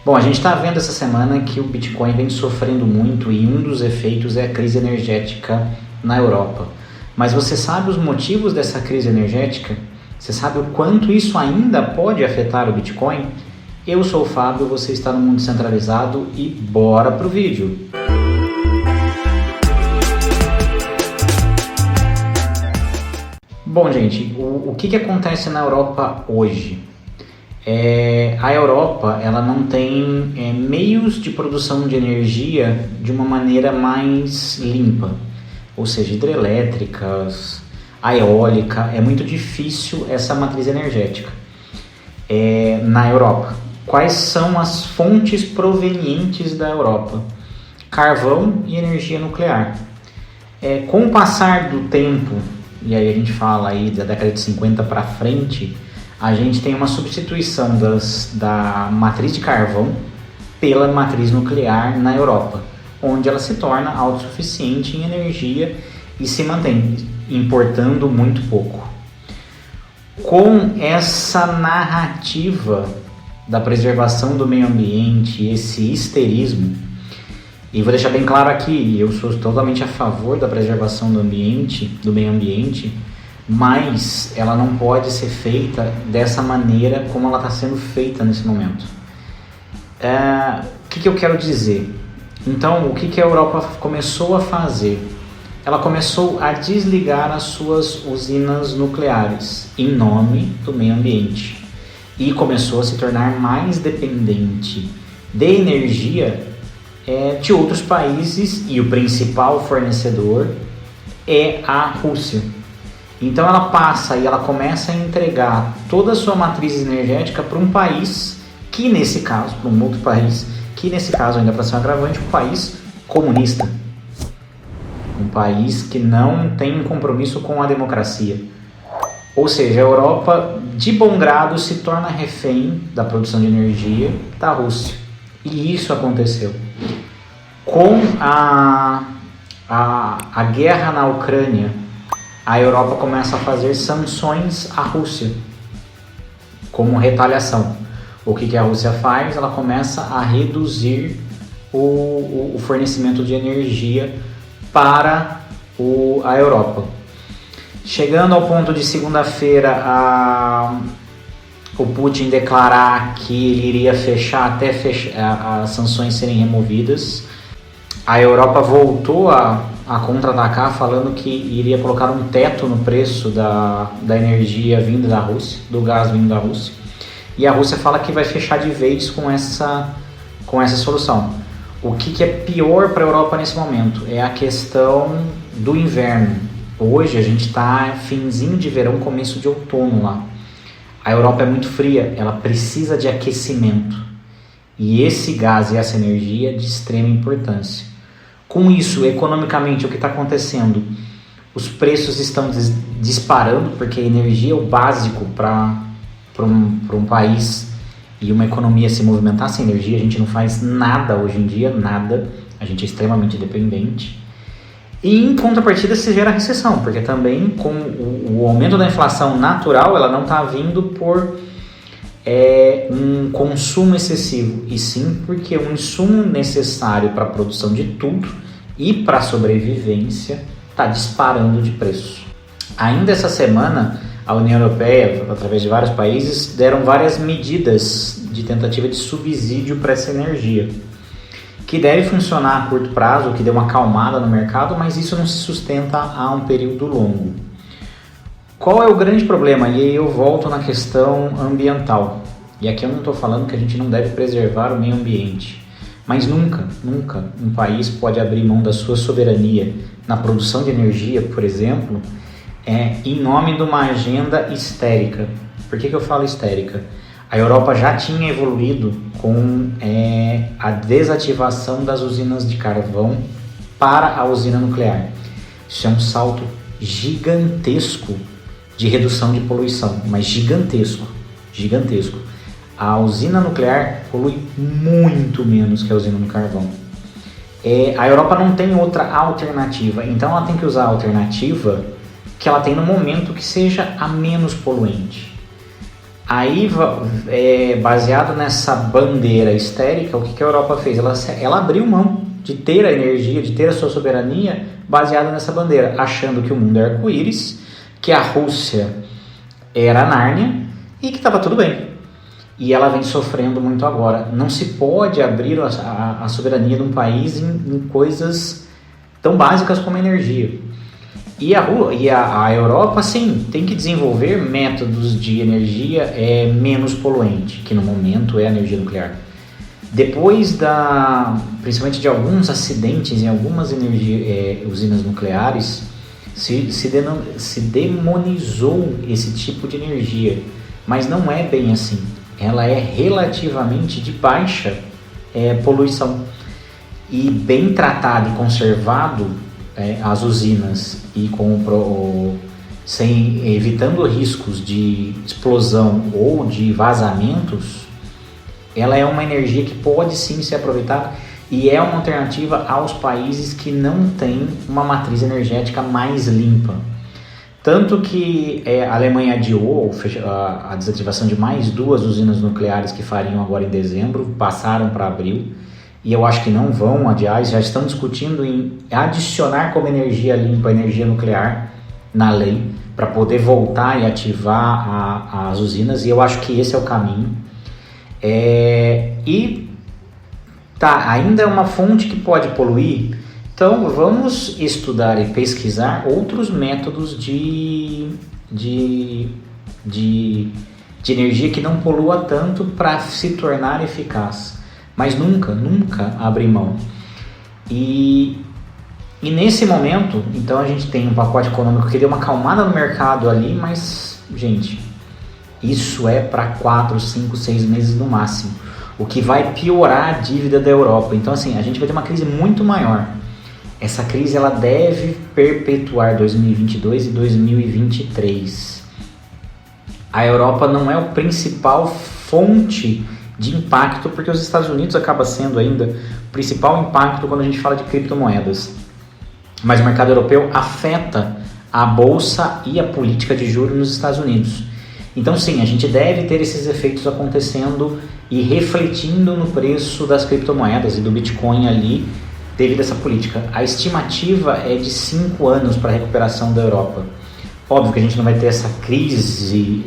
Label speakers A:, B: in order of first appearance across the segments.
A: Bom, a gente está vendo essa semana que o Bitcoin vem sofrendo muito e um dos efeitos é a crise energética na Europa. Mas você sabe os motivos dessa crise energética? Você sabe o quanto isso ainda pode afetar o Bitcoin? Eu sou o Fábio, você está no Mundo Centralizado e bora pro vídeo! Bom, gente, o que acontece na Europa hoje? A Europa ela não tem meios de produção de energia de uma maneira mais limpa, ou seja, hidrelétricas, a eólica, é muito difícil essa matriz energética na Europa. Quais são as fontes provenientes da Europa? Carvão e energia nuclear. Com o passar do tempo, e aí a gente fala aí da década de 50 para frente, a gente tem uma substituição da matriz de carvão pela matriz nuclear na Europa, onde ela se torna autossuficiente em energia e se mantém importando muito pouco. Com essa narrativa da preservação do meio ambiente, esse histerismo, e vou deixar bem claro aqui, eu sou totalmente a favor da preservação do meio ambiente, mas ela não pode ser feita dessa maneira como ela está sendo feita nesse momento. O que eu quero dizer? Então, o que a Europa começou a fazer? Ela começou a desligar as suas usinas nucleares em nome do meio ambiente e começou a se tornar mais dependente de energia de outros países, e o principal fornecedor é a Rússia. Então ela passa e ela começa a entregar toda a sua matriz energética para um país que nesse caso, para um outro país, que nesse caso ainda para ser um agravante, um país comunista. Um país que não tem um compromisso com a democracia. Ou seja, a Europa de bom grado se torna refém da produção de energia da Rússia. E isso aconteceu. Com a guerra na Ucrânia, a Europa começa a fazer sanções à Rússia como retaliação. O que a Rússia faz? Ela começa a reduzir o fornecimento de energia para a Europa. Chegando ao ponto de segunda-feira, o Putin declarar que ele iria fechar até as sanções serem removidas. A Europa voltou a contra-atacar, falando que iria colocar um teto no preço da energia vinda da Rússia, do gás vindo da Rússia. E a Rússia fala que vai fechar de vez com essa solução. O que é pior para a Europa nesse momento é a questão do inverno. Hoje a gente está finzinho de verão, começo de outono lá. A Europa é muito fria, ela precisa de aquecimento. E esse gás e essa energia é de extrema importância. Com isso, economicamente, o que está acontecendo? Os preços estão disparando, porque a energia é o básico para um país e uma economia se movimentar. Sem energia a gente não faz nada hoje em dia, nada. A gente é extremamente dependente. E em contrapartida se gera recessão, porque também com o aumento da inflação natural, ela não está vindo por um consumo excessivo, e sim porque um insumo necessário para a produção de tudo e para a sobrevivência está disparando de preço. Ainda essa semana, a União Europeia, através de vários países, deram várias medidas de tentativa de subsídio para essa energia, que deve funcionar a curto prazo, que deu uma acalmada no mercado, mas isso não se sustenta a um período longo. Qual é o grande problema? E aí eu volto na questão ambiental. E aqui eu não estou falando que a gente não deve preservar o meio ambiente, mas nunca um país pode abrir mão da sua soberania na produção de energia, por exemplo, em nome de uma agenda histérica. Por que eu falo histérica? A Europa já tinha evoluído com a desativação das usinas de carvão para a usina nuclear. Isso é um salto gigantesco de redução de poluição, mas gigantesco. A usina nuclear polui muito menos que a usina no carvão. A Europa não tem outra alternativa, então ela tem que usar a alternativa que ela tem no momento que seja a menos poluente. Aí, baseado nessa bandeira histérica, o que a Europa fez? Ela abriu mão de ter a energia, de ter a sua soberania baseada nessa bandeira, achando que o mundo é arco-íris, que a Rússia era Nárnia e que estava tudo bem. E ela vem sofrendo muito agora. Não se pode abrir a soberania de um país em coisas tão básicas como energia. E a Europa, sim, tem que desenvolver métodos de energia menos poluente, que no momento é a energia nuclear. Depois principalmente de alguns acidentes em algumas usinas nucleares, se demonizou esse tipo de energia, mas não é bem assim. Ela é relativamente de baixa poluição. E bem tratado e conservado as usinas e evitando riscos de explosão ou de vazamentos, ela é uma energia que pode sim ser aproveitada e é uma alternativa aos países que não têm uma matriz energética mais limpa. Tanto que a Alemanha adiou a desativação de mais 2 usinas nucleares que fariam agora em dezembro, passaram para abril, e eu acho que não vão adiar, já estão discutindo em adicionar como energia limpa a energia nuclear na lei, para poder voltar e ativar as usinas, e eu acho que esse é o caminho. Ainda é uma fonte que pode poluir, então vamos estudar e pesquisar outros métodos de energia que não polua tanto para se tornar eficaz, mas nunca abrir mão. E nesse momento, então a gente tem um pacote econômico que deu uma acalmada no mercado ali, mas, gente, isso é para 4, 5, 6 meses no máximo, o que vai piorar a dívida da Europa. Então, assim, a gente vai ter uma crise muito maior. Essa crise ela deve perpetuar 2022 e 2023. A Europa não é a principal fonte de impacto, porque os Estados Unidos acaba sendo ainda o principal impacto quando a gente fala de criptomoedas. Mas o mercado europeu afeta a bolsa e a política de juros nos Estados Unidos. Então sim, a gente deve ter esses efeitos acontecendo e refletindo no preço das criptomoedas e do Bitcoin ali, devido a essa política. A estimativa é de 5 anos para a recuperação da Europa. Óbvio que a gente não vai ter essa crise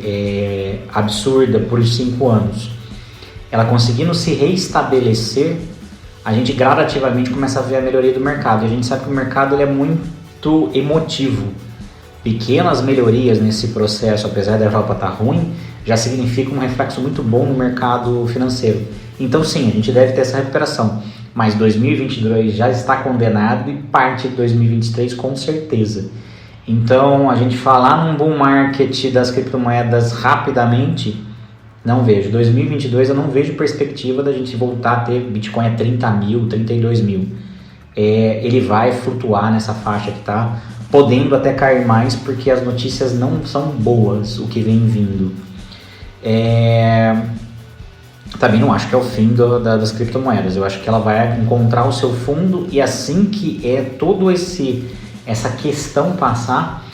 A: absurda por 5 anos. Ela conseguindo se reestabelecer, a gente gradativamente começa a ver a melhoria do mercado. E a gente sabe que o mercado ele é muito emotivo. Pequenas melhorias nesse processo, apesar da Europa estar ruim, já significa um reflexo muito bom no mercado financeiro. Então sim, a gente deve ter essa recuperação. Mas 2022 já está condenado e parte de 2023 com certeza. Então, a gente falar num bull market das criptomoedas rapidamente, não vejo. 2022 eu não vejo perspectiva da gente voltar a ter Bitcoin a 30 mil, 32 mil. Ele vai flutuar nessa faixa que está, podendo até cair mais, porque as notícias não são boas, o que vem vindo. Também não acho que é o fim das criptomoedas. Eu acho que ela vai encontrar o seu fundo, e assim que toda essa questão passar,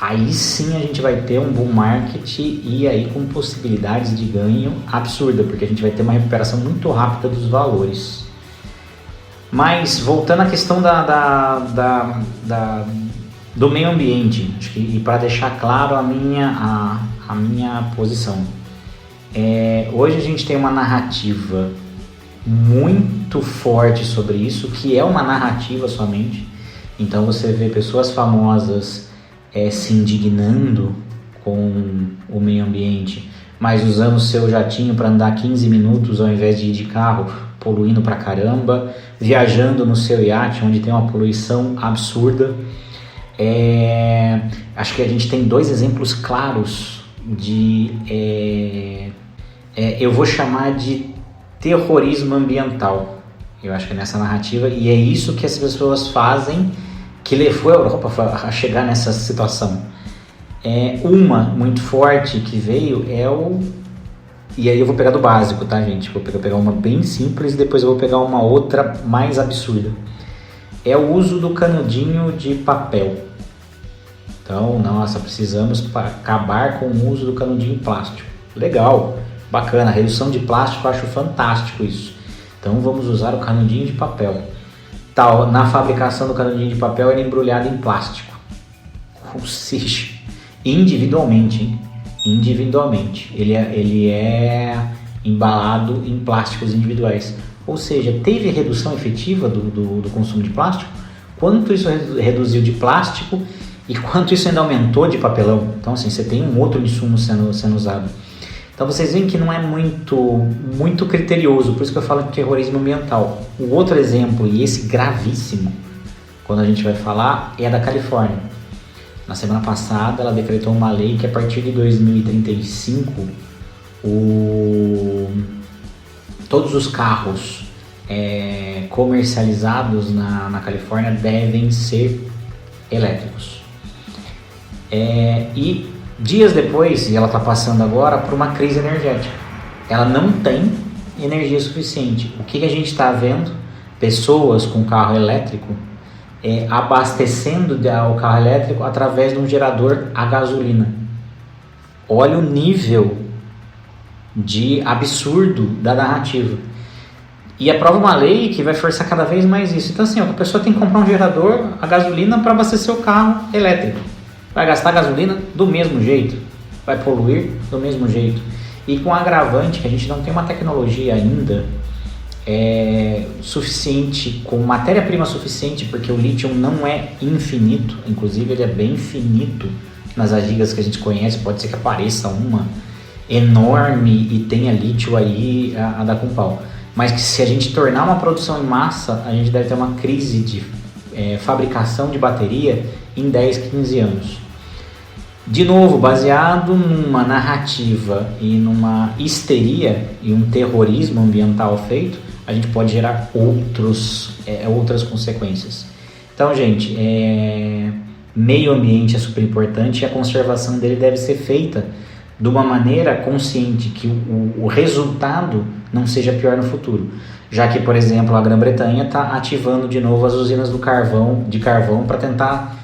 A: aí sim a gente vai ter um bull market, e aí com possibilidades de ganho absurda, porque a gente vai ter uma recuperação muito rápida dos valores. Mas voltando à questão do meio ambiente, acho que, e para deixar claro a minha posição. Hoje a gente tem uma narrativa muito forte sobre isso, que é uma narrativa somente. Então você vê pessoas famosas se indignando com o meio ambiente, mas usando o seu jatinho para andar 15 minutos ao invés de ir de carro, poluindo pra caramba, viajando no seu iate onde tem uma poluição absurda. Acho que a gente tem 2 exemplos claros de eu vou chamar de terrorismo ambiental. Eu acho que é nessa narrativa, e é isso que as pessoas fazem que levou a Europa a chegar nessa situação. Uma muito forte que veio e aí eu vou pegar do básico, tá, gente? Vou pegar uma bem simples e depois eu vou pegar uma outra mais absurda. É o uso do canudinho de papel. Então, nossa, precisamos acabar com o uso do canudinho plástico. Legal, bacana, redução de plástico, eu acho fantástico isso. Então vamos usar o canudinho de papel. Tal, na fabricação do canudinho de papel ele é embrulhado em plástico. Ou seja, individualmente, hein? Individualmente. Ele é embalado em plásticos individuais. Ou seja, teve redução efetiva do consumo de plástico? Quanto isso reduziu de plástico e quanto isso ainda aumentou de papelão? Então assim, você tem um outro insumo sendo usado. Então vocês veem que não é muito criterioso, por isso que eu falo de terrorismo ambiental. O outro exemplo, e esse gravíssimo, quando a gente vai falar, é da Califórnia. Na semana passada ela decretou uma lei que a partir de 2035 todos os carros comercializados na Califórnia devem ser elétricos. E dias depois, e ela está passando agora por uma crise energética. Ela não tem energia suficiente. O que a gente está vendo? Pessoas com carro elétrico abastecendo o carro elétrico através de um gerador a gasolina. Olha o nível de absurdo da narrativa. E aprova uma lei que vai forçar cada vez mais isso. Então assim, a pessoa tem que comprar um gerador a gasolina para abastecer o carro elétrico. Vai gastar gasolina do mesmo jeito, vai poluir do mesmo jeito. E com agravante que a gente não tem uma tecnologia ainda suficiente, com matéria-prima suficiente, porque o lítio não é infinito, inclusive ele é bem finito nas agigas que a gente conhece, pode ser que apareça uma enorme e tenha lítio aí a dar com pau. Mas que se a gente tornar uma produção em massa, a gente deve ter uma crise de fabricação de bateria em 10, 15 anos. De novo, baseado numa narrativa e numa histeria e um terrorismo ambiental feito, a gente pode gerar outras consequências. Então, gente, meio ambiente é super importante e a conservação dele deve ser feita de uma maneira consciente, que o resultado não seja pior no futuro. Já que, por exemplo, a Grã-Bretanha está ativando de novo as usinas de carvão para tentar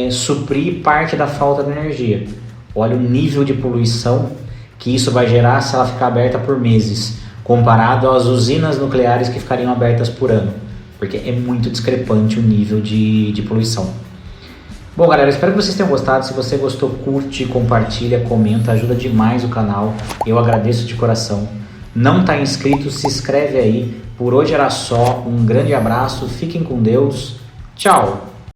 A: suprir parte da falta de energia. Olha o nível de poluição que isso vai gerar se ela ficar aberta por meses, comparado às usinas nucleares que ficariam abertas por ano, porque é muito discrepante o nível de poluição. Bom, galera, espero que vocês tenham gostado. Se você gostou, curte, compartilha, comenta, ajuda demais o canal. Eu agradeço de coração. Não está inscrito, se inscreve aí. Por hoje era só. Um grande abraço, fiquem com Deus. Tchau!